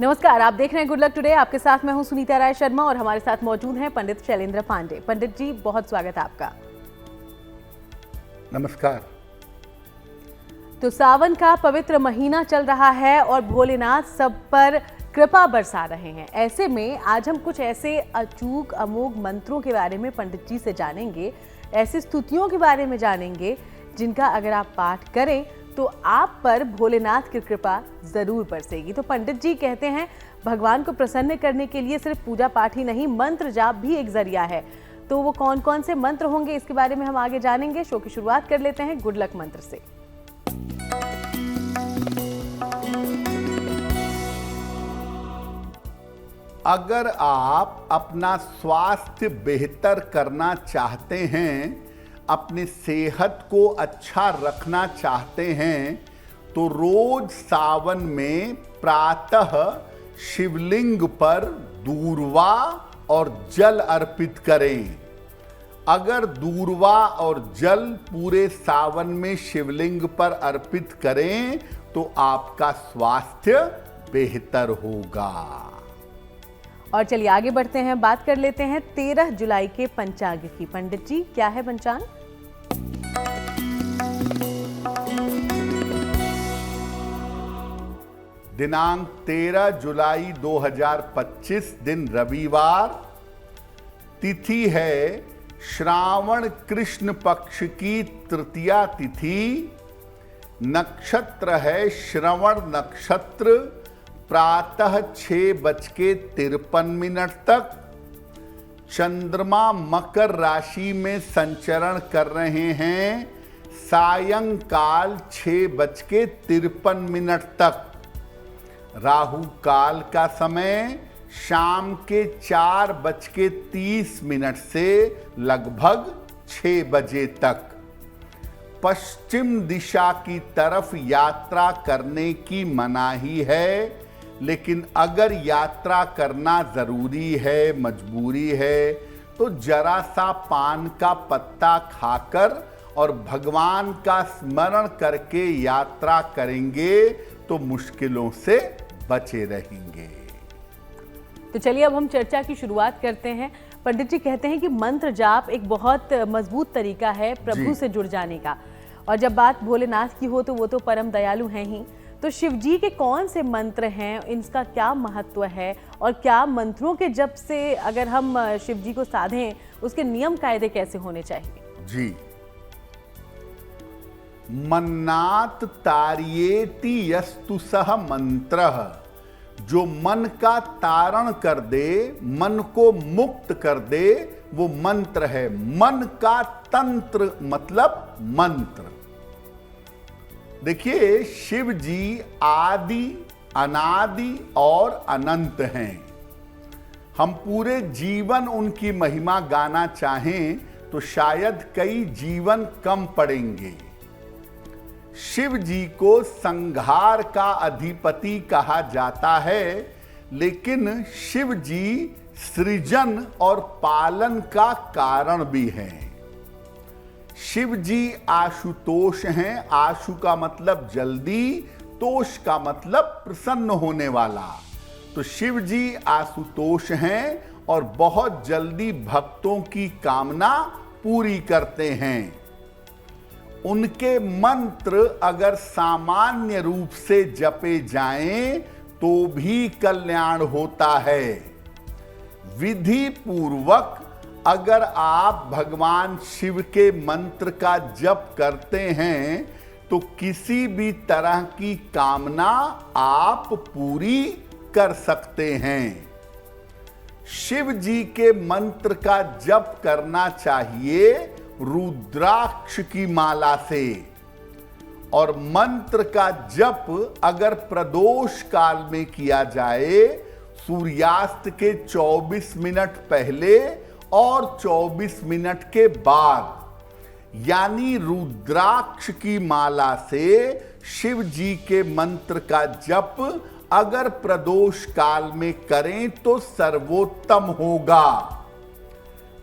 नमस्कार, आप देख रहे हैं गुड लक टुडे। आपके साथ मैं हूं सुनीता राय शर्मा और हमारे साथ मौजूद हैं पंडित शैलेंद्र पांडे। पंडित जी, बहुत स्वागत है आपका। नमस्कार। तो सावन का पवित्र महीना चल रहा है और भोलेनाथ सब पर कृपा बरसा रहे हैं। ऐसे में आज हम कुछ ऐसे अचूक अमोघ मंत्रों के बारे में पंडित जी से जानेंगे, ऐसी स्तुतियों के बारे में जानेंगे जिनका अगर आप पाठ करें तो आप पर भोलेनाथ की कृपा जरूर बरसेगी। तो पंडित जी कहते हैं भगवान को प्रसन्न करने के लिए सिर्फ पूजा पाठ ही नहीं, मंत्र जाप भी एक जरिया है। तो वो कौन कौन से मंत्र होंगे, इसके बारे में हम आगे जानेंगे। शो की शुरुआत कर लेते हैं गुड लक मंत्र से। अगर आप अपना स्वास्थ्य बेहतर करना चाहते हैं, अपनी सेहत को अच्छा रखना चाहते हैं, तो रोज सावन में प्रातः शिवलिंग पर दूर्वा और जल अर्पित करें। अगर दूर्वा और जल पूरे सावन में शिवलिंग पर अर्पित करें तो आपका स्वास्थ्य बेहतर होगा। और चलिए आगे बढ़ते हैं, बात कर लेते हैं 13 जुलाई के पंचांग की। पंडित जी, क्या है पंचांग? दिनांक 13 जुलाई 2025 दिन रविवार, तिथि है श्रावण कृष्ण पक्ष की तृतीया तिथि, नक्षत्र है श्रवण नक्षत्र, प्रातः 6:53 तक। चंद्रमा मकर राशि में संचरण कर रहे हैं सायंकाल 6:53 तक। राहु काल का समय शाम के 4:30 से लगभग 6 बजे तक। पश्चिम दिशा की तरफ यात्रा करने की मनाही है, लेकिन अगर यात्रा करना जरूरी है, मजबूरी है, तो जरा सा पान का पत्ता खाकर और भगवान का स्मरण करके यात्रा करेंगे तो मुश्किलों से बचे रहेंगे। तो चलिए अब हम चर्चा की शुरुआत करते हैं। पंडित जी कहते हैं कि मंत्र जाप एक बहुत मजबूत तरीका है प्रभु से जुड़ जाने का, और जब बात भोलेनाथ की हो तो वो तो परम दयालु हैं ही। तो शिव जी के कौन से मंत्र हैं, इनका क्या महत्व है, और क्या मंत्रों के जप से अगर हम शिव जी को साधें उसके नियम कायदे कैसे होने चाहिए? जी, मन्नात तार्येति यस्तु सह मंत्रः, जो मन का तारण कर दे, मन को मुक्त कर दे, वो मंत्र है। मन का तंत्र मतलब मंत्र। देखिए, शिव जी आदि, अनादि और अनंत हैं। हम पूरे जीवन उनकी महिमा गाना चाहें तो शायद कई जीवन कम पड़ेंगे। शिव जी को संहार का अधिपति कहा जाता है, लेकिन शिव जी सृजन और पालन का कारण भी हैं। शिव जी आशुतोष हैं। आशु का मतलब जल्दी, तोष का मतलब प्रसन्न होने वाला। तो शिव जी आशुतोष हैं और बहुत जल्दी भक्तों की कामना पूरी करते हैं। उनके मंत्र अगर सामान्य रूप से जपे जाएं तो भी कल्याण होता है। विधि पूर्वक अगर आप भगवान शिव के मंत्र का जप करते हैं तो किसी भी तरह की कामना आप पूरी कर सकते हैं। शिव जी के मंत्र का जप करना चाहिए रुद्राक्ष की माला से, और मंत्र का जप अगर प्रदोष काल में किया जाए, सूर्यास्त के 24 मिनट पहले और 24 मिनट के बाद, यानी रुद्राक्ष की माला से शिव जी के मंत्र का जप अगर प्रदोष काल में करें तो सर्वोत्तम होगा।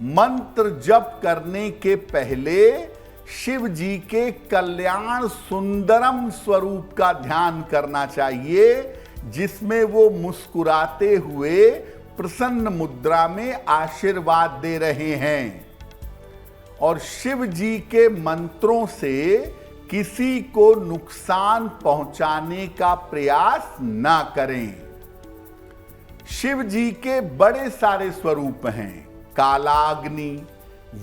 मंत्र जप करने के पहले शिव जी के कल्याण सुंदरम स्वरूप का ध्यान करना चाहिए जिसमें वो मुस्कुराते हुए प्रसन्न मुद्रा में आशीर्वाद दे रहे हैं। और शिव जी के मंत्रों से किसी को नुकसान पहुंचाने का प्रयास ना करें। शिव जी के बड़े सारे स्वरूप हैं, कालाग्नि,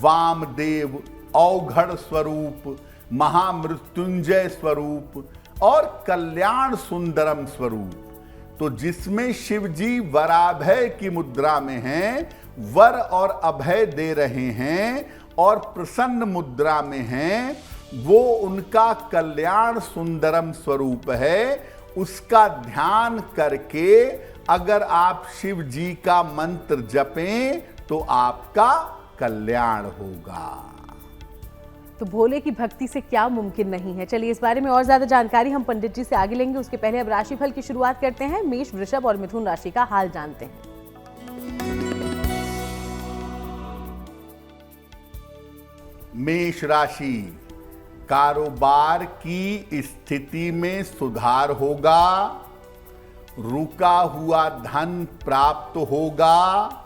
वामदेव, औघड़ स्वरूप, महामृत्युंजय स्वरूप और कल्याण सुंदरम स्वरूप। तो जिसमें शिव जी वराभय की मुद्रा में हैं, वर और अभय दे रहे हैं और प्रसन्न मुद्रा में हैं, वो उनका कल्याण सुंदरम स्वरूप है। उसका ध्यान करके अगर आप शिव जी का मंत्र जपें तो आपका कल्याण होगा। तो भोले की भक्ति से क्या मुमकिन नहीं है। चलिए इस बारे में और ज्यादा जानकारी हम पंडित जी से आगे लेंगे। उसके पहले अब राशिफल की शुरुआत करते हैं। मेष, वृषभ और मिथुन राशि का हाल जानते हैं। मेष राशि, कारोबार की स्थिति में सुधार होगा, रुका हुआ धन प्राप्त होगा,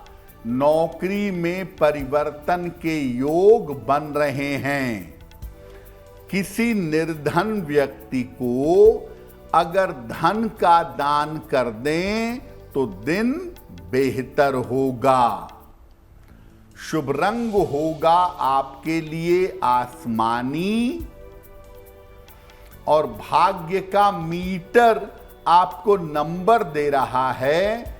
नौकरी में परिवर्तन के योग बन रहे हैं। किसी निर्धन व्यक्ति को अगर धन का दान कर दें तो दिन बेहतर होगा। शुभ रंग होगा आपके लिए आसमानी और भाग्य का मीटर आपको नंबर दे रहा है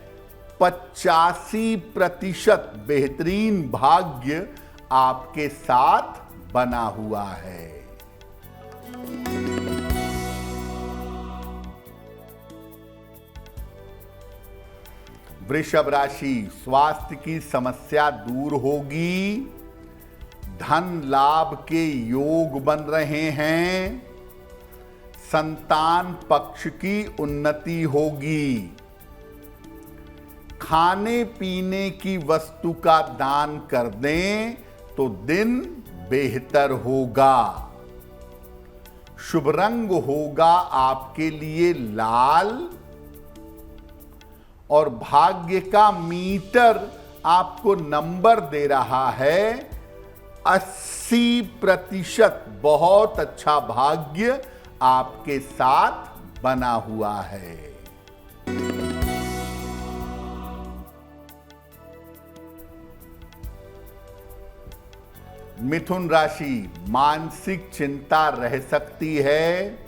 85% बेहतरीन भाग्य आपके साथ बना हुआ है। वृषभ राशि, स्वास्थ्य की समस्या दूर होगी, धन लाभ के योग बन रहे हैं, संतान पक्ष की उन्नति होगी, खाने पीने की वस्तु का दान कर दें तो दिन बेहतर होगा। शुभ रंग होगा आपके लिए लाल और भाग्य का मीटर आपको नंबर दे रहा है 80%। बहुत अच्छा भाग्य आपके साथ बना हुआ है। मिथुन राशि, मानसिक चिंता रह सकती है,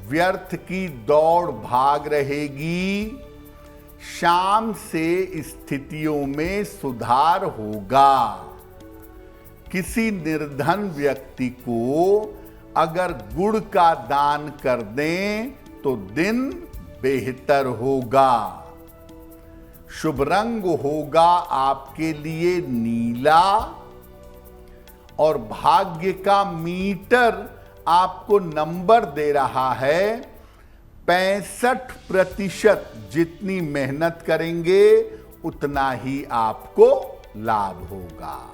व्यर्थ की दौड़ भाग रहेगी, शाम से स्थितियों में सुधार होगा। किसी निर्धन व्यक्ति को अगर गुड़ का दान कर दें तो दिन बेहतर होगा। शुभ रंग होगा आपके लिए नीला और भाग्य का मीटर आपको नंबर दे रहा है 65%। जितनी मेहनत करेंगे उतना ही आपको लाभ होगा।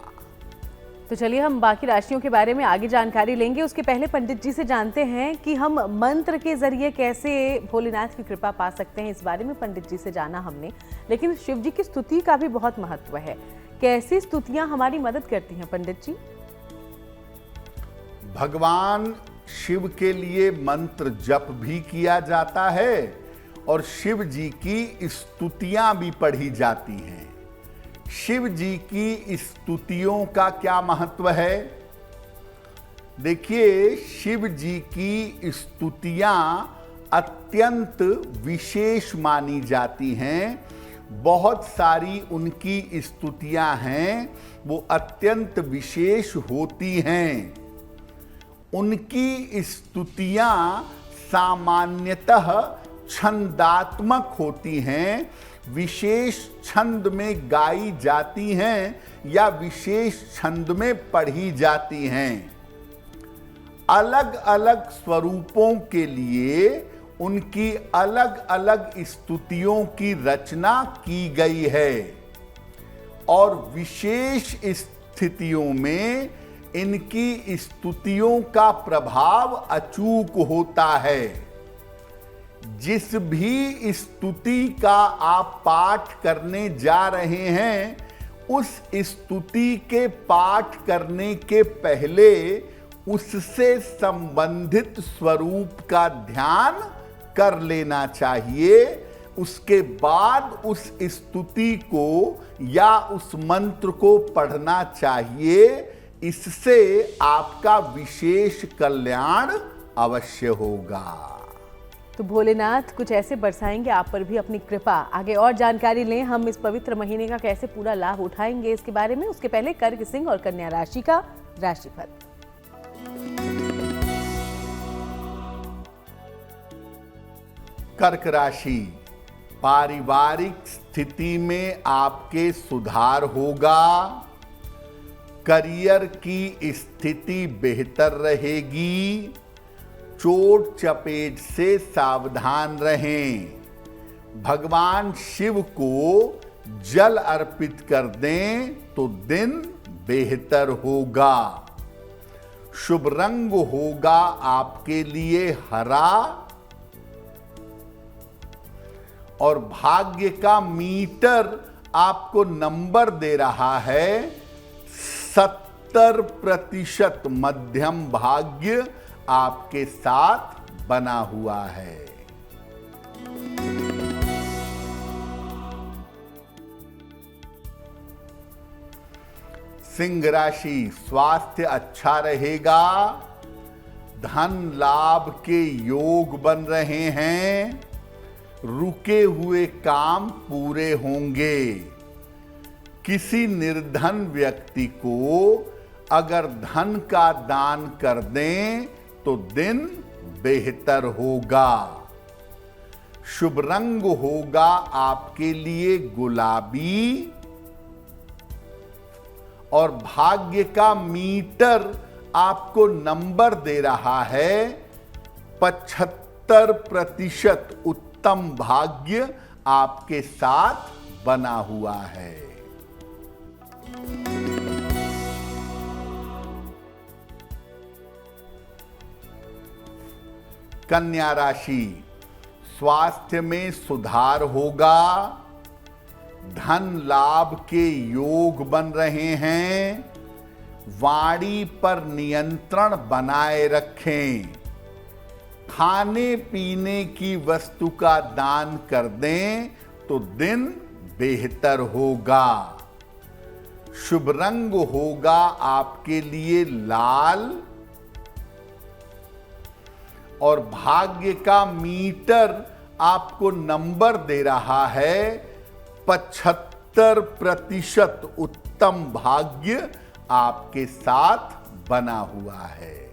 तो चलिए हम बाकी राशियों के बारे में आगे जानकारी लेंगे। उसके पहले पंडित जी से जानते हैं कि हम मंत्र के जरिए कैसे भोलेनाथ की कृपा पा सकते हैं। इस बारे में पंडित जी से जाना हमने, लेकिन शिव जी की स्तुति का भी बहुत महत्व है। कैसी स्तुतियां हमारी मदद करती हैं पंडित जी? भगवान शिव के लिए मंत्र जप भी किया जाता है और शिव जी की स्तुतियां भी पढ़ी जाती हैं। शिव जी की स्तुतियों का क्या महत्व है? देखिए, शिव जी की स्तुतियां अत्यंत विशेष मानी जाती हैं। बहुत सारी उनकी स्तुतियां हैं वो अत्यंत विशेष होती हैं। उनकी स्तुतियां सामान्यतः छंदात्मक होती हैं, विशेष छंद में गाई जाती हैं या विशेष छंद में पढ़ी जाती हैं। अलग अलग स्वरूपों के लिए उनकी अलग अलग स्तुतियों की रचना की गई है और विशेष स्थितियों में इनकी स्तुतियों का प्रभाव अचूक होता है। जिस भी स्तुति का आप पाठ करने जा रहे हैं, उस स्तुति के पाठ करने के पहले उससे संबंधित स्वरूप का ध्यान कर लेना चाहिए। उसके बाद उस स्तुति को या उस मंत्र को पढ़ना चाहिए। इससे आपका विशेष कल्याण अवश्य होगा। तो भोलेनाथ कुछ ऐसे बरसाएंगे आप पर भी अपनी कृपा। आगे और जानकारी लें हम इस पवित्र महीने का कैसे पूरा लाभ उठाएंगे इसके बारे में। उसके पहले कर्क, सिंह और कन्या राशि का राशिफल। कर्क राशि, पारिवारिक स्थिति में आपके सुधार होगा। करियर की स्थिति बेहतर रहेगी। चोट चपेट से सावधान रहें। भगवान शिव को जल अर्पित कर दें तो दिन बेहतर होगा। शुभ रंग होगा आपके लिए हरा और भाग्य का मीटर आपको नंबर दे रहा है 70% मध्यम भाग्य आपके साथ बना हुआ है। सिंह राशि, स्वास्थ्य अच्छा रहेगा। धन लाभ के योग बन रहे हैं। रुके हुए काम पूरे होंगे। किसी निर्धन व्यक्ति को अगर धन का दान कर दें तो दिन बेहतर होगा। शुभ रंग होगा आपके लिए गुलाबी और भाग्य का मीटर आपको नंबर दे रहा है 75% उत्तम भाग्य आपके साथ बना हुआ है। कन्या राशि, स्वास्थ्य में सुधार होगा। धन लाभ के योग बन रहे हैं। वाणी पर नियंत्रण बनाए रखें। खाने पीने की वस्तु का दान कर दें तो दिन बेहतर होगा। शुभ रंग होगा आपके लिए लाल और भाग्य का मीटर आपको नंबर दे रहा है 75% उत्तम भाग्य आपके साथ बना हुआ है।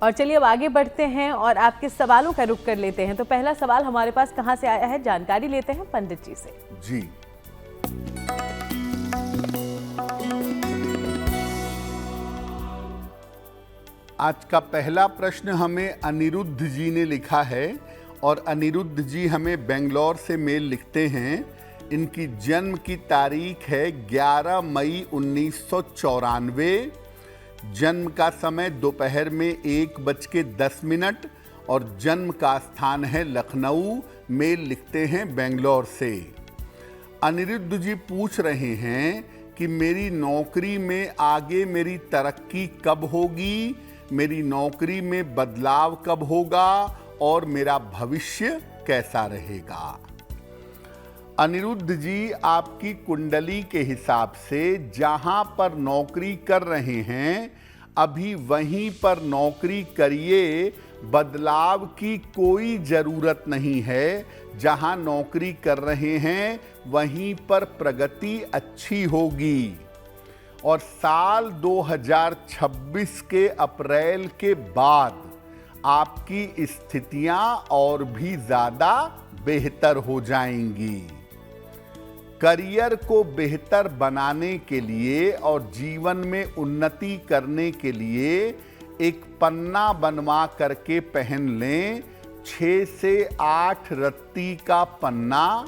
और चलिए अब आगे बढ़ते हैं और आपके सवालों का रुख कर लेते हैं। तो पहला सवाल हमारे पास कहां से आया है, जानकारी लेते हैं पंडित जी से। जी, आज का पहला प्रश्न हमें अनिरुद्ध जी ने लिखा है और अनिरुद्ध जी हमें बेंगलोर से मेल लिखते हैं। इनकी जन्म की तारीख है 11 मई 1994। जन्म का समय दोपहर में 1:10 और जन्म का स्थान है लखनऊ। मेल लिखते हैं बेंगलोर से। अनिरुद्ध जी पूछ रहे हैं कि मेरी नौकरी में आगे मेरी तरक्की कब होगी, मेरी नौकरी में बदलाव कब होगा और मेरा भविष्य कैसा रहेगा। अनिरुद्ध जी, आपकी कुंडली के हिसाब से जहां पर नौकरी कर रहे हैं अभी वहीं पर नौकरी करिए। बदलाव की कोई ज़रूरत नहीं है। जहां नौकरी कर रहे हैं वहीं पर प्रगति अच्छी होगी और साल 2026 के अप्रैल के बाद आपकी स्थितियां और भी ज़्यादा बेहतर हो जाएंगी। करियर को बेहतर बनाने के लिए और जीवन में उन्नति करने के लिए एक पन्ना बनवा करके पहन लें। 6 से 8 रत्ती का पन्ना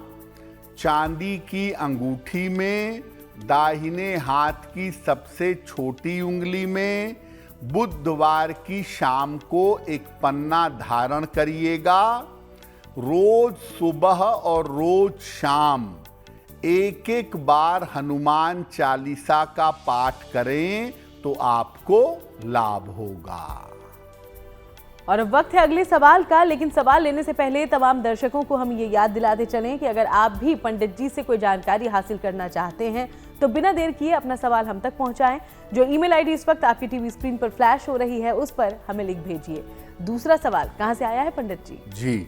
चांदी की अंगूठी में, दाहिने हाथ की सबसे छोटी उंगली में, बुधवार की शाम को एक पन्ना धारण करिएगा। रोज सुबह और रोज शाम एक एक बार हनुमान चालीसा का पाठ करें तो आपको लाभ होगा। और अब वक्त है अगले सवाल का, लेकिन सवाल लेने से पहले तमाम दर्शकों को हम ये याद दिलाते चलें कि अगर आप भी पंडित जी से कोई जानकारी हासिल करना चाहते हैं तो बिना देर किए अपना सवाल हम तक पहुंचाएं। जो ईमेल आईडी इस वक्त आपकी टीवी स्क्रीन पर फ्लैश हो रही है उस पर हमें लिख भेजिए। दूसरा सवाल कहां से आया है पंडित जी? जी,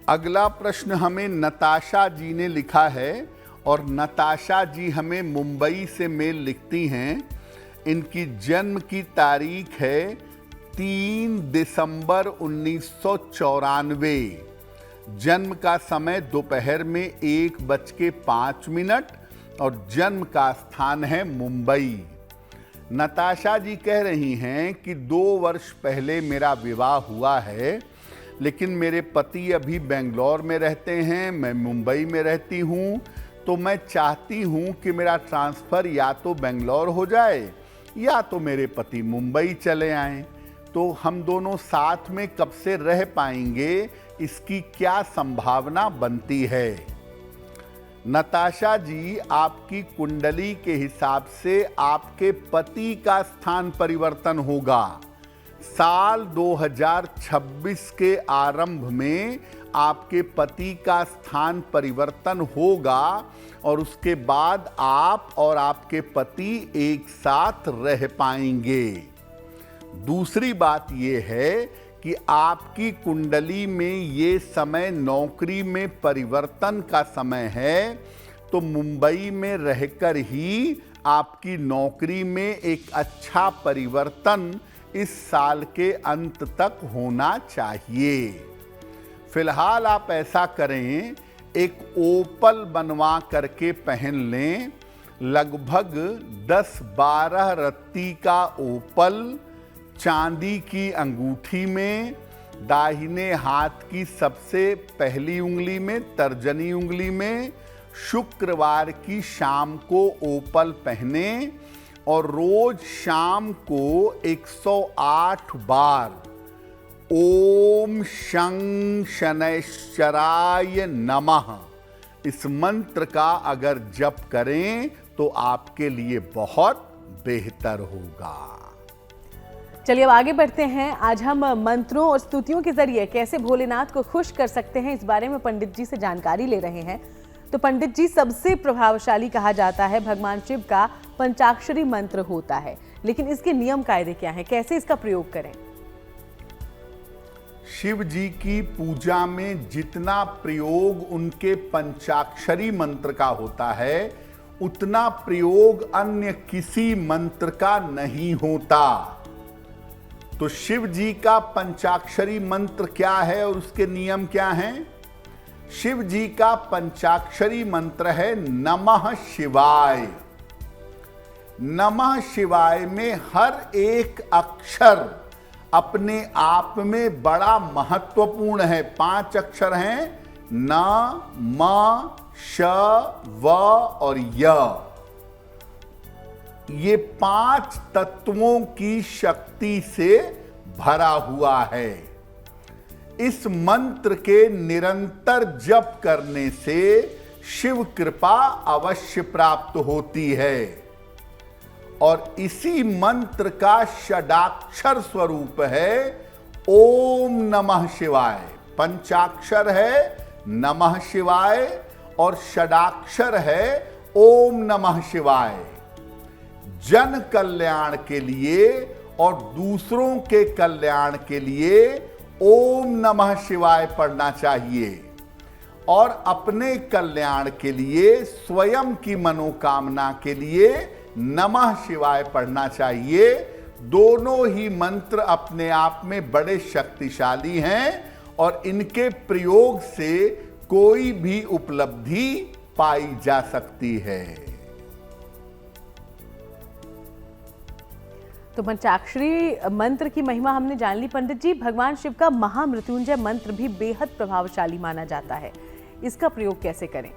अगला प्रश्न हमें नताशा जी ने लिखा है और नताशा जी हमें मुंबई से मेल लिखती हैं। इनकी जन्म की तारीख है 3 दिसंबर 1994। जन्म का समय दोपहर में 1:05 और जन्म का स्थान है मुंबई। नताशा जी कह रही हैं कि 2 वर्ष पहले मेरा विवाह हुआ है, लेकिन मेरे पति अभी बेंगलोर में रहते हैं, मैं मुंबई में रहती हूँ। तो मैं चाहती हूँ कि मेरा ट्रांसफ़र या तो बेंगलोर हो जाए या तो मेरे पति मुंबई चले आएं। तो हम दोनों साथ में कब से रह पाएंगे, इसकी क्या संभावना बनती है? नताशा जी, आपकी कुंडली के हिसाब से आपके पति का स्थान परिवर्तन होगा। साल 2026 के आरंभ में आपके पति का स्थान परिवर्तन होगा और उसके बाद आप और आपके पति एक साथ रह पाएंगे। दूसरी बात यह है कि आपकी कुंडली में ये समय नौकरी में परिवर्तन का समय है, तो मुंबई में रहकर ही आपकी नौकरी में एक अच्छा परिवर्तन इस साल के अंत तक होना चाहिए। फिलहाल आप ऐसा करें, एक ओपल बनवा करके पहन लें। लगभग 10-12 रत्ती का ओपल चांदी की अंगूठी में, दाहिने हाथ की सबसे पहली उंगली में, तर्जनी उंगली में, शुक्रवार की शाम को ओपल पहने और रोज शाम को 108 बार ओम शं शनैश्चराय नमः इस मंत्र का अगर जप करें तो आपके लिए बहुत बेहतर होगा। चलिए अब आगे बढ़ते हैं। आज हम मंत्रों और स्तुतियों के जरिए कैसे भोलेनाथ को खुश कर सकते हैं, इस बारे में पंडित जी से जानकारी ले रहे हैं। तो पंडित जी, सबसे प्रभावशाली कहा जाता है भगवान शिव का पंचाक्षरी मंत्र होता है, लेकिन इसके नियम कायदे क्या हैं, कैसे इसका प्रयोग करें? शिव जी की पूजा में जितना प्रयोग उनके पंचाक्षरी मंत्र का होता है, उतना प्रयोग अन्य किसी मंत्र का नहीं होता। तो शिव जी का पंचाक्षरी मंत्र क्या है और उसके नियम क्या हैं? शिव जी का पंचाक्षरी मंत्र है नमः शिवाय। नमः शिवाय में हर एक अक्षर अपने आप में बड़ा महत्वपूर्ण है। 5 अक्षर हैं, न, म, श, व और य। ये 5 तत्वों की शक्ति से भरा हुआ है। इस मंत्र के निरंतर जप करने से शिव कृपा अवश्य प्राप्त होती है और इसी मंत्र का षडाक्षर स्वरूप है ओम नमः शिवाय। पंचाक्षर है नमः शिवाय और षडाक्षर है ओम नमः शिवाय। जन कल्याण के लिए और दूसरों के कल्याण के लिए ओम नमः शिवाय पढ़ना चाहिए और अपने कल्याण के लिए, स्वयं की मनोकामना के लिए नमः शिवाय पढ़ना चाहिए। दोनों ही मंत्र अपने आप में बड़े शक्तिशाली हैं और इनके प्रयोग से कोई भी उपलब्धि पाई जा सकती है। तो पंचाक्षरी मंत्र की महिमा हमने जान ली। पंडित जी, भगवान शिव का महामृत्युंजय मंत्र भी बेहद प्रभावशाली माना जाता है। इसका प्रयोग कैसे करें?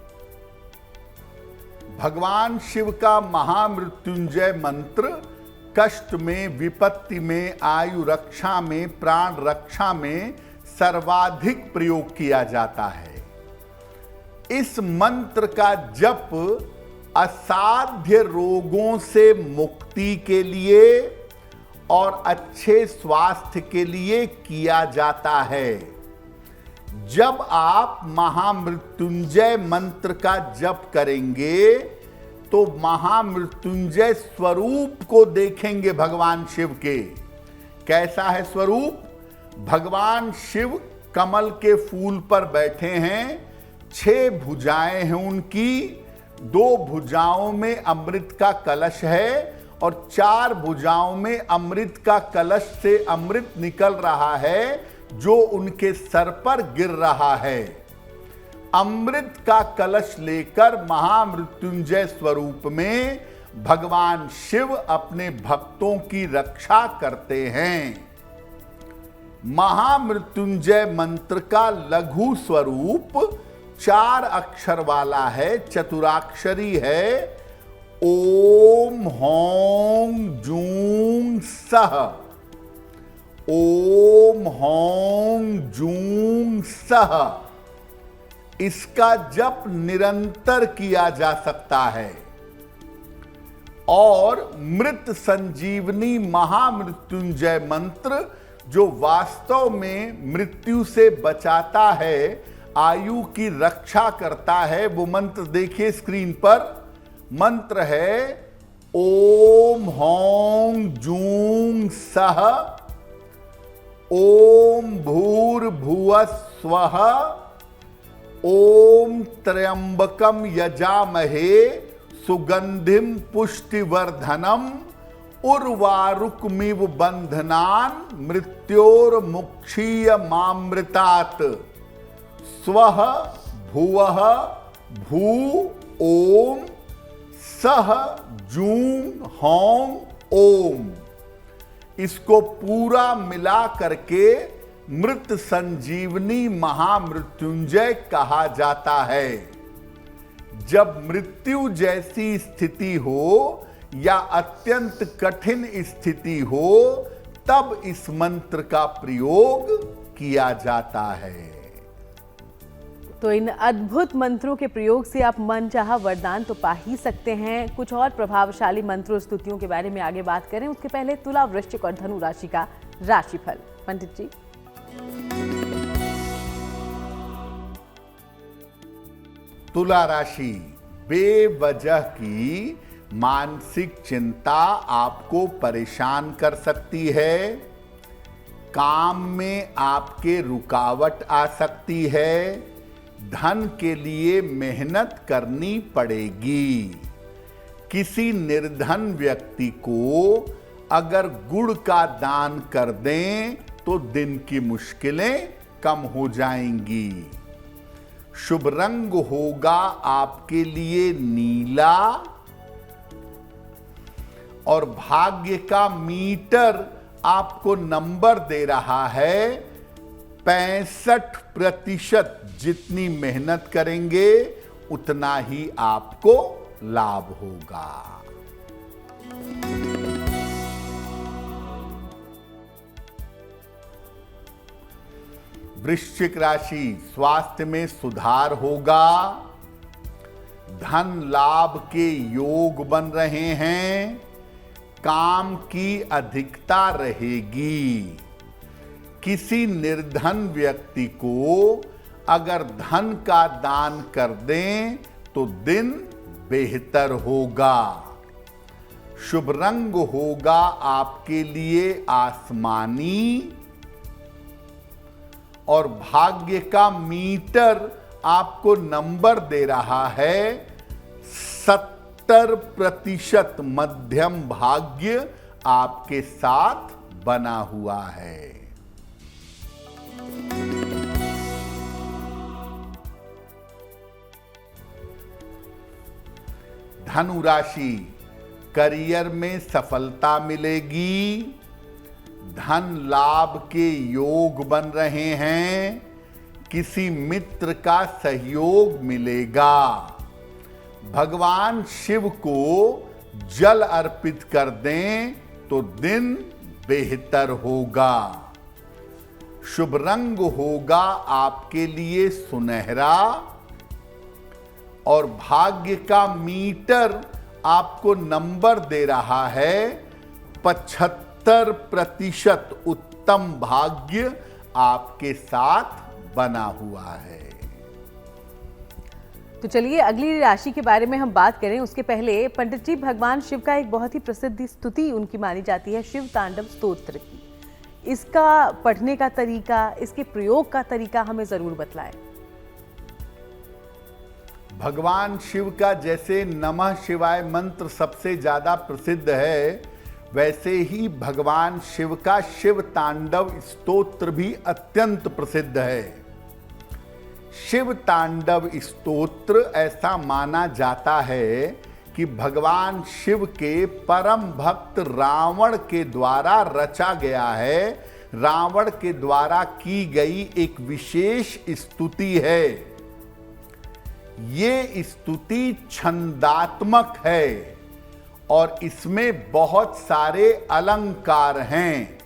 भगवान शिव का महामृत्युंजय मंत्र कष्ट में, विपत्ति में, आयु रक्षा में, प्राण रक्षा में सर्वाधिक प्रयोग किया जाता है। इस मंत्र का जप असाध्य रोगों से मुक्ति के लिए और अच्छे स्वास्थ्य के लिए किया जाता है। जब आप महामृत्युंजय मंत्र का जप करेंगे तो महामृत्युंजय स्वरूप को देखेंगे भगवान शिव के। कैसा है स्वरूप? भगवान शिव कमल के फूल पर बैठे हैं, 6 भुजाएं हैं उनकी, 2 भुजाओं में अमृत का कलश है और 4 भुजाओं में अमृत का कलश से अमृत निकल रहा है जो उनके सर पर गिर रहा है। अमृत का कलश लेकर महामृत्युंजय स्वरूप में भगवान शिव अपने भक्तों की रक्षा करते हैं। महामृत्युंजय मंत्र का लघु स्वरूप 4 अक्षर वाला है, चतुराक्षरी है। ओम हौं जूं सः, ओम हौं जूं सः। इसका जप निरंतर किया जा सकता है और मृत संजीवनी महामृत्युंजय मंत्र जो वास्तव में मृत्यु से बचाता है, आयु की रक्षा करता है, वो मंत्र देखिए स्क्रीन पर। मंत्र है ओम हौं जूं सः, ओम भूर्भुवः स्वः, ओम त्र्यंबकम यजामहे सुगंधिम पुष्टिवर्धनम उर्वारुकमिव बंधनान मृत्योर्मुक्षीय मामृतात्। स्वः भुवः भू ओम सः जूं हौं ओम। इसको पूरा मिला करके मृत संजीवनी महामृत्युंजय कहा जाता है। जब मृत्यु जैसी स्थिति हो या अत्यंत कठिन स्थिति हो तब इस मंत्र का प्रयोग किया जाता है। तो इन अद्भुत मंत्रों के प्रयोग से आप मनचाहा वरदान तो पा ही सकते हैं। कुछ और प्रभावशाली मंत्रों स्तुतियों के बारे में आगे बात करें, उसके पहले तुला, वृश्चिक और धनु राशि का राशिफल। पंडित जी। तुला राशि, बेवजह की मानसिक चिंता आपको परेशान कर सकती है। काम में आपके रुकावट आ सकती है। धन के लिए मेहनत करनी पड़ेगी। किसी निर्धन व्यक्ति को अगर गुड़ का दान कर दें तो दिन की मुश्किलें कम हो जाएंगी। शुभ रंग होगा आपके लिए नीला और भाग्य का मीटर आपको नंबर दे रहा है 65%। जितनी मेहनत करेंगे उतना ही आपको लाभ होगा। वृश्चिक राशि, स्वास्थ्य में सुधार होगा। धन लाभ के योग बन रहे हैं। काम की अधिकता रहेगी। किसी निर्धन व्यक्ति को अगर धन का दान कर दें तो दिन बेहतर होगा। शुभ रंग होगा आपके लिए आसमानी और भाग्य का मीटर आपको नंबर दे रहा है 70%। मध्यम भाग्य आपके साथ बना हुआ है। धनु राशि, करियर में सफलता मिलेगी। धन लाभ के योग बन रहे हैं। किसी मित्र का सहयोग मिलेगा। भगवान शिव को जल अर्पित कर दें तो दिन बेहतर होगा। शुभ रंग होगा आपके लिए सुनहरा और भाग्य का मीटर आपको नंबर दे रहा है 75% उत्तम भाग्य आपके साथ बना हुआ है। तो चलिए अगली राशि के बारे में हम बात करें उसके पहले पंडित जी, भगवान शिव का एक बहुत ही प्रसिद्ध स्तुति उनकी मानी जाती है शिव तांडव स्तोत्र की। इसका पढ़ने का तरीका, इसके प्रयोग का तरीका हमें जरूर बतलाएं। भगवान शिव का जैसे नमः शिवाय मंत्र सबसे ज्यादा प्रसिद्ध है, वैसे ही भगवान शिव का शिव तांडव स्तोत्र भी अत्यंत प्रसिद्ध है। शिव तांडव स्तोत्र ऐसा माना जाता है कि भगवान शिव के परम भक्त रावण के द्वारा रचा गया है, रावण के द्वारा की गई एक विशेष स्तुति है। ये स्तुति छंदात्मक है और इसमें बहुत सारे अलंकार हैं।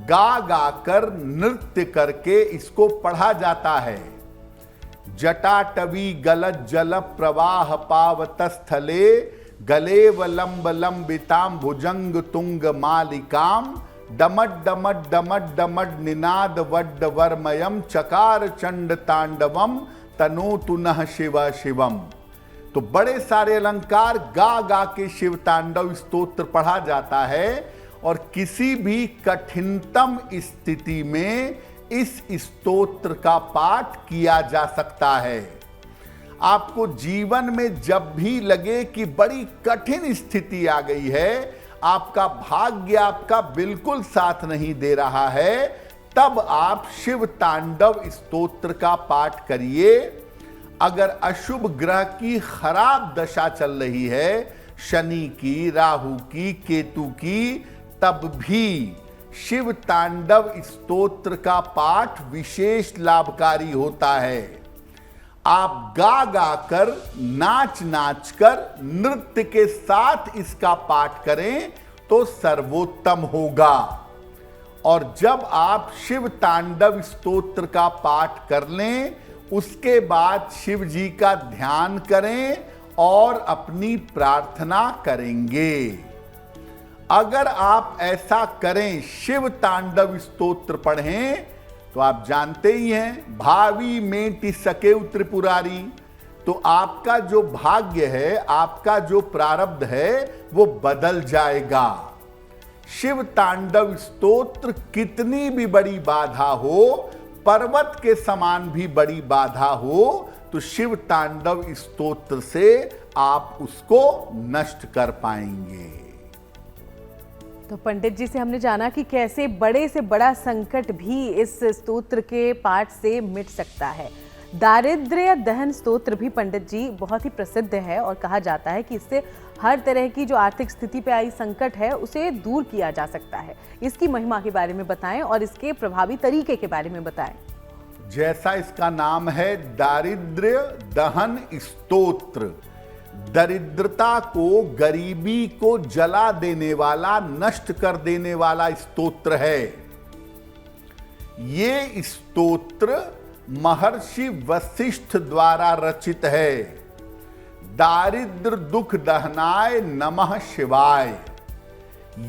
गा गाकर नृत्य करके इसको पढ़ा जाता है। जटाटवी गलत जल प्रवाह पावत स्थले गलेव लंब लंबिताम भुजंग तुंग मालिकाम डमड डमड डमड डमड निनाद वड्ड वर्मयम चकार चंड तांडवम तनोतु नः शिव शिवम। तो बड़े सारे अलंकार गा गा के शिव तांडव स्तोत्र पढ़ा जाता है और किसी भी कठिनतम स्थिति में इस स्तोत्र का पाठ किया जा सकता है। आपको जीवन में जब भी लगे कि बड़ी कठिन स्थिति आ गई है, आपका भाग्य आपका बिल्कुल साथ नहीं दे रहा है, तब आप शिव तांडव स्तोत्र का पाठ करिए। अगर अशुभ ग्रह की खराब दशा चल रही है, शनि की, राहु की, केतु की, तब भी शिव तांडव स्तोत्र का पाठ विशेष लाभकारी होता है। आप गा गा कर, नाच नाच कर, नृत्य के साथ इसका पाठ करें तो सर्वोत्तम होगा। और जब आप शिव तांडव स्तोत्र का पाठ कर लें, उसके बाद शिव जी का ध्यान करें और अपनी प्रार्थना करेंगे। अगर आप ऐसा करें, शिव तांडव स्तोत्र पढ़ें, तो आप जानते ही हैं भावी मेटि सकेउ त्रिपुरारी। तो आपका जो भाग्य है, आपका जो प्रारब्ध है, वो बदल जाएगा। शिव तांडव स्तोत्र कितनी भी बड़ी बाधा हो, पर्वत के समान भी बड़ी बाधा हो, तो शिव तांडव स्तोत्र से आप उसको नष्ट कर पाएंगे। तो पंडित जी से हमने जाना कि कैसे बड़े से बड़ा संकट भी इस स्तोत्र के पाठ से मिट सकता है। दारिद्र्य दहन स्तोत्र भी पंडित जी बहुत ही प्रसिद्ध है और कहा जाता है कि इससे हर तरह की जो आर्थिक स्थिति पे आई संकट है उसे दूर किया जा सकता है। इसकी महिमा के बारे में बताएं और इसके प्रभावी तरीके के बारे में बताएं। जैसा इसका नाम है, दारिद्र्य दहन स्तोत्र, दरिद्रता को, गरीबी को जला देने वाला, नष्ट कर देने वाला स्तोत्र है। ये स्तोत्र महर्षि वशिष्ठ द्वारा रचित है। दारिद्र दुख दहनाय नमः शिवाय।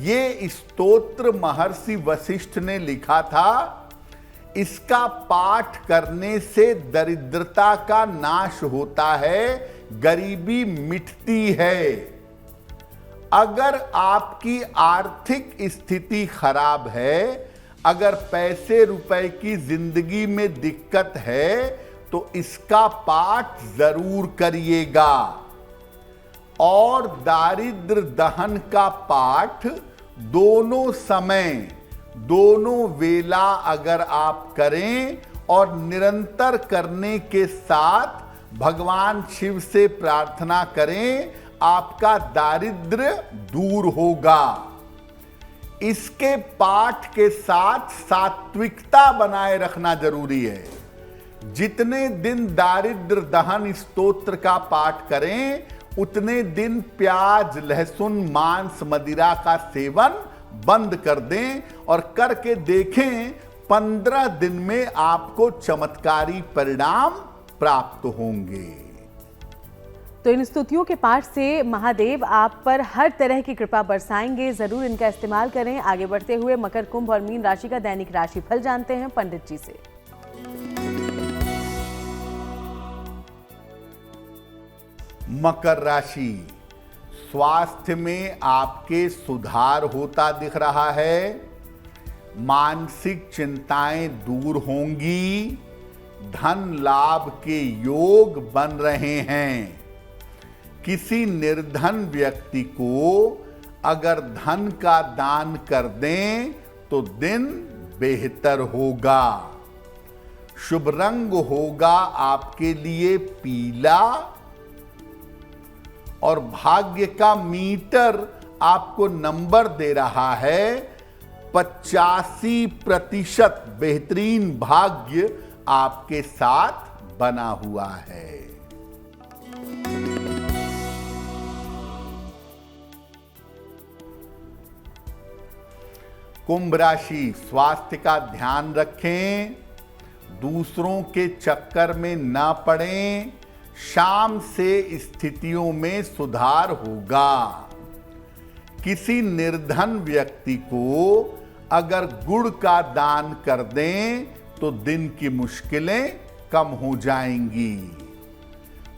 ये स्तोत्र महर्षि वशिष्ठ ने लिखा था। इसका पाठ करने से दरिद्रता का नाश होता है, गरीबी मिटती है। अगर आपकी आर्थिक स्थिति खराब है, अगर पैसे रुपए की जिंदगी में दिक्कत है, तो इसका पाठ जरूर करिएगा। और दारिद्र दहन का पाठ दोनों समय, दोनों वेला अगर आप करें और निरंतर करने के साथ भगवान शिव से प्रार्थना करें, आपका दारिद्र्य दूर होगा। इसके पाठ के साथ सात्विकता बनाए रखना जरूरी है। जितने दिन दारिद्र दहन स्तोत्र का पाठ करें, उतने दिन प्याज, लहसुन, मांस, मदिरा का सेवन बंद कर दें और करके देखें। 15 दिन में आपको चमत्कारी परिणाम प्राप्त होंगे। तो इन स्तुतियों के पाठ से महादेव आप पर हर तरह की कृपा बरसाएंगे। जरूर इनका इस्तेमाल करें। आगे बढ़ते हुए मकर, कुंभ और मीन राशि का दैनिक राशिफल जानते हैं पंडित जी से। मकर राशि, स्वास्थ्य में आपके सुधार होता दिख रहा है। मानसिक चिंताएं दूर होंगी। धन लाभ के योग बन रहे हैं। किसी निर्धन व्यक्ति को अगर धन का दान कर दें तो दिन बेहतर होगा। शुभ रंग होगा आपके लिए पीला और भाग्य का मीटर आपको नंबर दे रहा है 85%। बेहतरीन भाग्य आपके साथ बना हुआ है। कुंभ राशि, स्वास्थ्य का ध्यान रखें। दूसरों के चक्कर में ना पड़ें। शाम से स्थितियों में सुधार होगा। किसी निर्धन व्यक्ति को अगर गुड़ का दान कर दें तो दिन की मुश्किलें कम हो जाएंगी।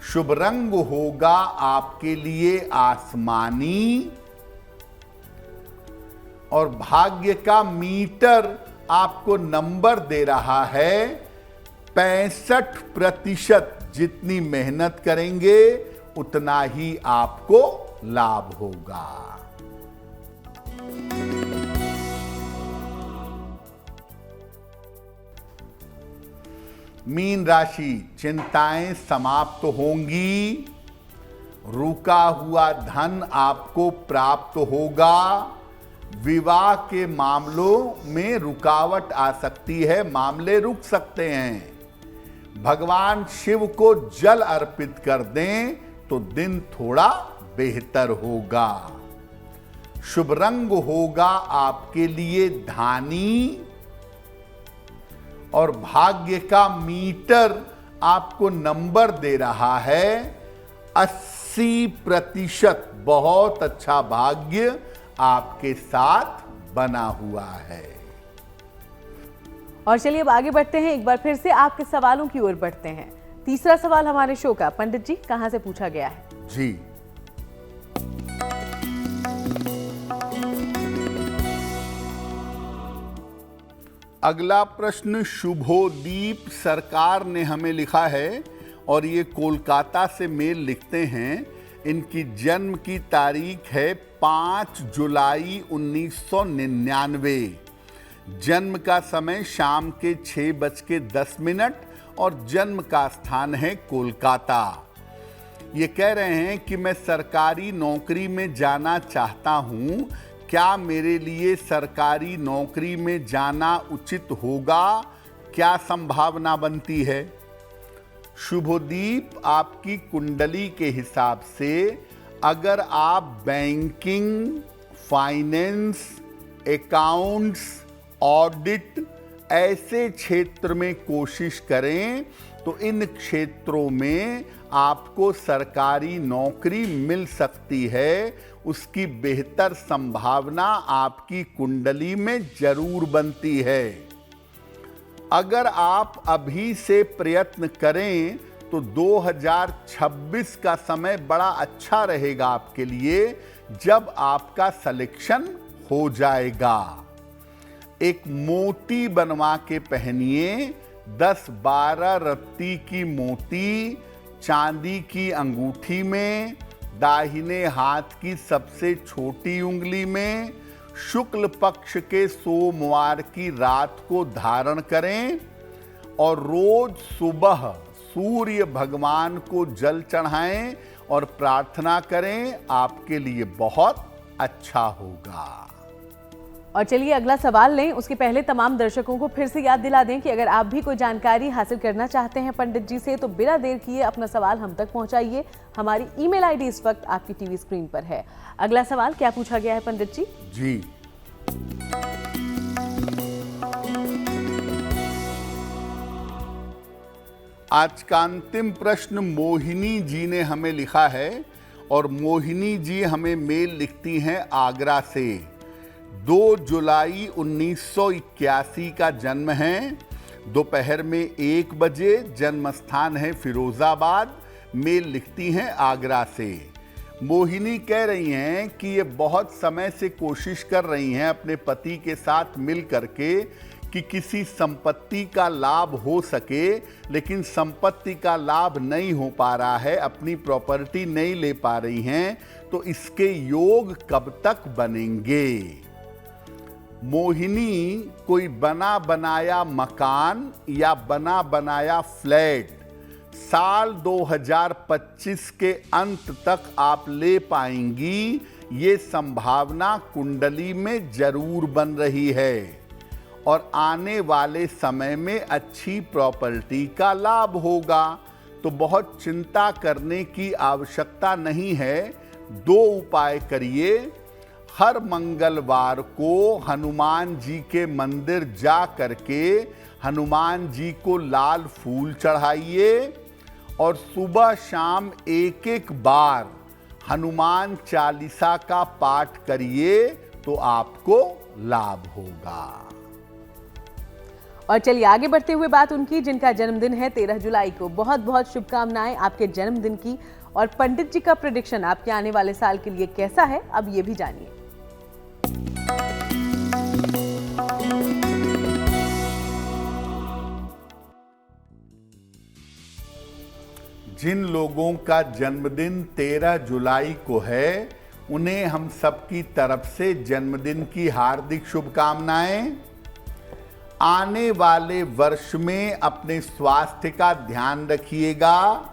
शुभ रंग होगा आपके लिए आसमानी और भाग्य का मीटर आपको नंबर दे रहा है 65%। जितनी मेहनत करेंगे उतना ही आपको लाभ होगा। मीन राशि, चिंताएं समाप्त होंगी। रुका हुआ धन आपको प्राप्त होगा। विवाह के मामलों में रुकावट आ सकती है। मामले रुक सकते हैं। भगवान शिव को जल अर्पित कर दें तो दिन थोड़ा बेहतर होगा। शुभ रंग होगा आपके लिए धानी और भाग्य का मीटर आपको नंबर दे रहा है 80%। बहुत अच्छा भाग्य आपके साथ बना हुआ है। और चलिए अब आगे बढ़ते हैं। एक बार फिर से आपके सवालों की ओर बढ़ते हैं। तीसरा सवाल हमारे शो का पंडित जी कहां से पूछा गया है? जी, अगला प्रश्न शुभोदीप सरकार ने हमें लिखा है और ये कोलकाता से मेल लिखते हैं। इनकी जन्म की तारीख है 5 जुलाई 1999। जन्म का समय शाम के 6:10 और जन्म का स्थान है कोलकाता। ये कह रहे हैं कि मैं सरकारी नौकरी में जाना चाहता हूँ। क्या मेरे लिए सरकारी नौकरी में जाना उचित होगा? क्या संभावना बनती है? शुभदीप, आपकी कुंडली के हिसाब से अगर आप बैंकिंग, फाइनेंस, अकाउंट्स, ऑडिट ऐसे क्षेत्र में कोशिश करें तो इन क्षेत्रों में आपको सरकारी नौकरी मिल सकती है। उसकी बेहतर संभावना आपकी कुंडली में जरूर बनती है। अगर आप अभी से प्रयत्न करें तो 2026 का समय बड़ा अच्छा रहेगा आपके लिए, जब आपका सिलेक्शन हो जाएगा। एक मोती बनवा के पहनिए। 10-12 रत्ती की मोती चांदी की अंगूठी में, दाहिने हाथ की सबसे छोटी उंगली में, शुक्ल पक्ष के सोमवार की रात को धारण करें और रोज सुबह सूर्य भगवान को जल चढ़ाएं और प्रार्थना करें। आपके लिए बहुत अच्छा होगा। और चलिए अगला सवाल लें, उसके पहले तमाम दर्शकों को फिर से याद दिला दें कि अगर आप भी कोई जानकारी हासिल करना चाहते हैं पंडित जी से तो बिना देर किए अपना सवाल हम तक पहुंचाइए। हमारी ईमेल आईडी इस वक्त आपकी टीवी स्क्रीन पर है। अगला सवाल क्या पूछा गया है पंडित जी? जी, आज का अंतिम प्रश्न मोहिनी जी ने हमें लिखा है और मोहिनी जी हमें मेल लिखती हैं आगरा से। 2 जुलाई 1981 का जन्म है, दोपहर में 1 बजे, जन्म स्थान है फिरोजाबाद, मेल लिखती हैं आगरा से। मोहिनी कह रही हैं कि ये बहुत समय से कोशिश कर रही हैं अपने पति के साथ मिल करके कि किसी संपत्ति का लाभ हो सके, लेकिन संपत्ति का लाभ नहीं हो पा रहा है, अपनी प्रॉपर्टी नहीं ले पा रही हैं, तो इसके योग कब तक बनेंगे? मोहिनी कोई बना बनाया मकान या बना बनाया फ्लैट साल 2025 के अंत तक आप ले पाएंगी, ये संभावना कुंडली में जरूर बन रही है और आने वाले समय में अच्छी प्रॉपर्टी का लाभ होगा। तो बहुत चिंता करने की आवश्यकता नहीं है। 2 उपाय करिए। हर मंगलवार को हनुमान जी के मंदिर जा करके हनुमान जी को लाल फूल चढ़ाइए और सुबह शाम 1-1 बार हनुमान चालीसा का पाठ करिए तो आपको लाभ होगा। और चलिए आगे बढ़ते हुए बात उनकी जिनका जन्मदिन है 13 जुलाई को। बहुत बहुत शुभकामनाएं आपके जन्मदिन की। और पंडित जी का प्रेडिक्शन आपके आने वाले साल के लिए कैसा है, अब ये भी जानिए। जिन लोगों का जन्मदिन 13 जुलाई को है, उन्हें हम सबकी तरफ से जन्मदिन की हार्दिक शुभकामनाएं। आने वाले वर्ष में अपने स्वास्थ्य का ध्यान रखिएगा।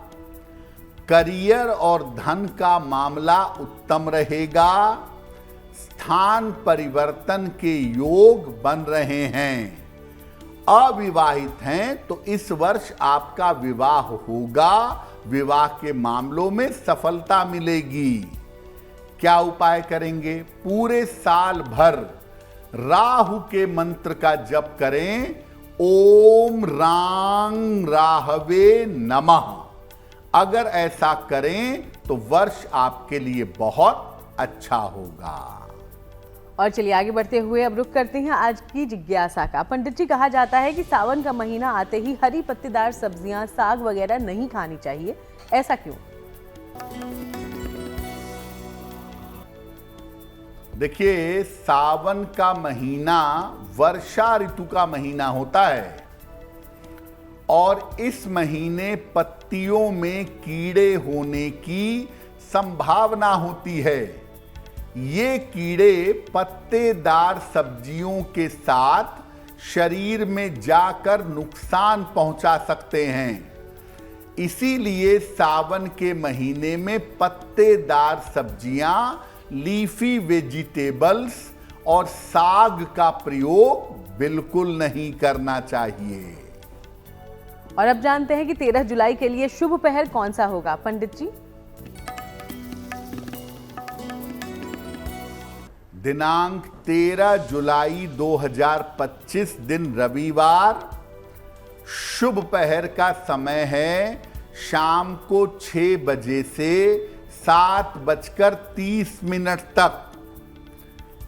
करियर और धन का मामला उत्तम रहेगा। स्थान परिवर्तन के योग बन रहे हैं। अविवाहित हैं तो इस वर्ष आपका विवाह होगा। विवाह के मामलों में सफलता मिलेगी। क्या उपाय करेंगे? पूरे साल भर राहु के मंत्र का जप करें। ओम रांग राहवे नमः। अगर ऐसा करें तो वर्ष आपके लिए बहुत अच्छा होगा। और चलिए आगे बढ़ते हुए अब रुक करते हैं आज की जिज्ञासा का। पंडित जी, कहा जाता है कि सावन का महीना आते ही हरी पत्तेदार सब्जियां, साग वगैरह नहीं खानी चाहिए, ऐसा क्यों? देखिए, सावन का महीना वर्षा ऋतु का महीना होता है और इस महीने पत्तियों में कीड़े होने की संभावना होती है। ये कीड़े पत्तेदार सब्जियों के साथ शरीर में जाकर नुकसान पहुंचा सकते हैं। इसीलिए सावन के महीने में पत्तेदार सब्जियां, लीफी वेजिटेबल्स और साग का प्रयोग बिल्कुल नहीं करना चाहिए। और अब जानते हैं कि 13 जुलाई के लिए शुभ पहर कौन सा होगा पंडित जी? दिनांक 13 जुलाई 2025 दिन रविवार। शुभ पहर का समय है शाम को 6 बजे से 7:30 तक।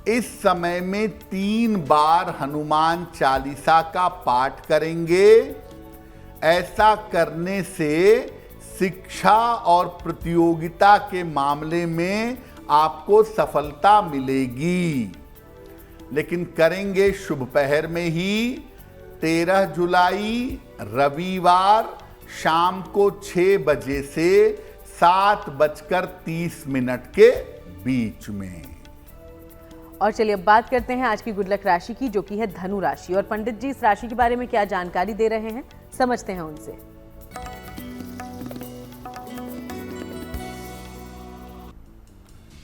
इस समय में 3 बार हनुमान चालीसा का पाठ करेंगे। ऐसा करने से शिक्षा और प्रतियोगिता के मामले में आपको सफलता मिलेगी। लेकिन करेंगे शुभ पहर में ही। 13 जुलाई रविवार शाम को 6 बजे से 7:30 के बीच में। और चलिए अब बात करते हैं आज की गुड लक राशि की, जो कि है धनु राशि। और पंडित जी इस राशि के बारे में क्या जानकारी दे रहे हैं, समझते हैं उनसे।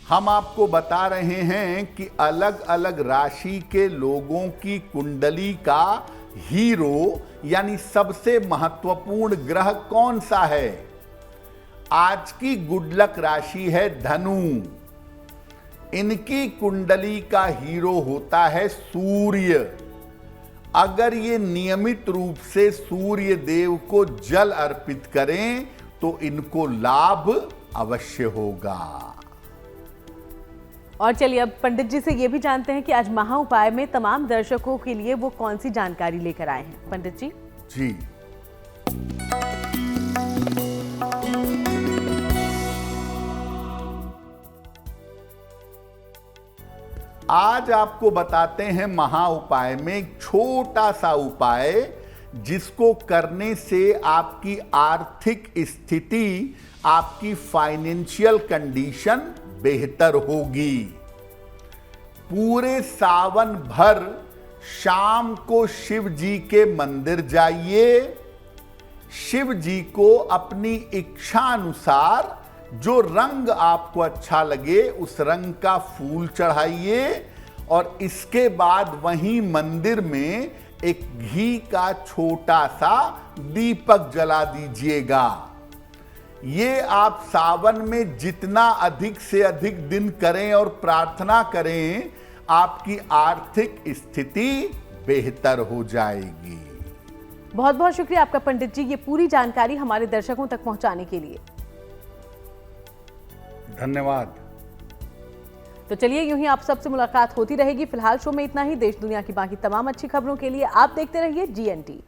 हम आपको बता रहे हैं कि अलग अलग राशि के लोगों की कुंडली का हीरो यानी सबसे महत्वपूर्ण ग्रह कौन सा है। आज की गुड लक राशि है धनु। इनकी कुंडली का हीरो होता है सूर्य। अगर ये नियमित रूप से सूर्य देव को जल अर्पित करें तो इनको लाभ अवश्य होगा। और चलिए अब पंडित जी से ये भी जानते हैं कि आज महा उपाय में तमाम दर्शकों के लिए वो कौन सी जानकारी लेकर आए हैं। पंडित जी जी, आज आपको बताते हैं महा उपाय में एक छोटा सा उपाय जिसको करने से आपकी आर्थिक स्थिति, आपकी फाइनेंशियल कंडीशन बेहतर होगी। पूरे सावन भर शाम को शिव जी के मंदिर जाइए। शिव जी को अपनी इच्छा अनुसार जो रंग आपको अच्छा लगे उस रंग का फूल चढ़ाइए और इसके बाद वहीं मंदिर में एक घी का छोटा सा दीपक जला दीजिएगा। ये आप सावन में जितना अधिक से अधिक दिन करें और प्रार्थना करें, आपकी आर्थिक स्थिति बेहतर हो जाएगी। बहुत बहुत शुक्रिया आपका पंडित जी, ये पूरी जानकारी हमारे दर्शकों तक पहुंचाने के लिए। धन्यवाद। तो चलिए यूं ही आप सबसे मुलाकात होती रहेगी। फिलहाल शो में इतना ही। देश दुनिया की बाकी तमाम अच्छी खबरों के लिए आप देखते रहिए GNT।